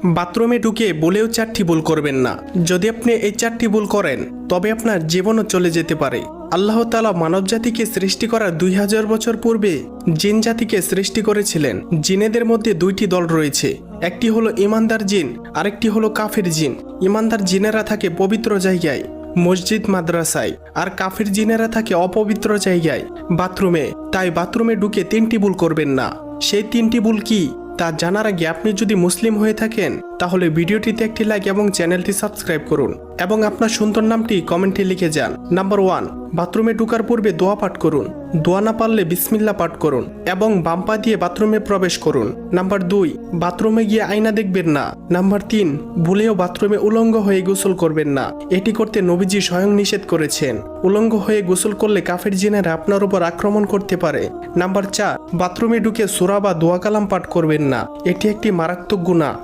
বাথরুমে ঢুকে বলেও 4টি ভুল করবেন না। যদি আপনি এই 4টি ভুল করেন তবে আপনার জীবনও চলে যেতে পারে। আল্লাহ তাআলা মানব জাতিকে সৃষ্টি করার 2000 বছর পূর্বে জিন জাতিকে সৃষ্টি করেছিলেন। জিনেদের মধ্যে 2টি দল রয়েছে, একটি হলো ইমানদার জিন, আরেকটি হলো কাফির জিন। ইমানদার জিনেরা থাকে পবিত্র জায়গায়, মসজিদ মাদ্রাসায়, আর কাফির জিনেরা থাকে অপবিত্র জায়গায়, বাথরুমে। তাই বাথরুমে ঢুকে 3টি ভুল করবেন না। সেই 3টি ভুল কি তা জানার আগে আপনি যদি মুসলিম হয়ে থাকেন তাহলে ভিডিওটিতে একটি লাইক এবং চ্যানেলটি সাবস্ক্রাইব করুন এবং আপনার সুন্দর নামটি কমেন্টে লিখে যান। নাম্বার 1, বাথরুমে ঢোকার পূর্বে দোয়া পাঠ করুন। দোয়া না পারলে বিসমিল্লাহ পাঠ করুন এবং বাম পা দিয়ে বাথরুমে প্রবেশ করুন। নাম্বার 2, বাথরুমে গিয়ে আয়না দেখবেন না। নাম্বার 3, ভুলেও বাথরুমে উলঙ্গ হয়ে গোসল করবেন না। এটি করতে নবীজি স্বয়ং নিষেধ করেছেন। উলঙ্গ হয়ে গোসল করলে কাফের জিনেরা আপনার উপর আক্রমণ করতে পারে। নাম্বার 4, বাথরুমে ঢুকে সূরা বা দোয়া কালাম পাঠ করবেন না। এটি একটি মারাত্মক গুনাহ।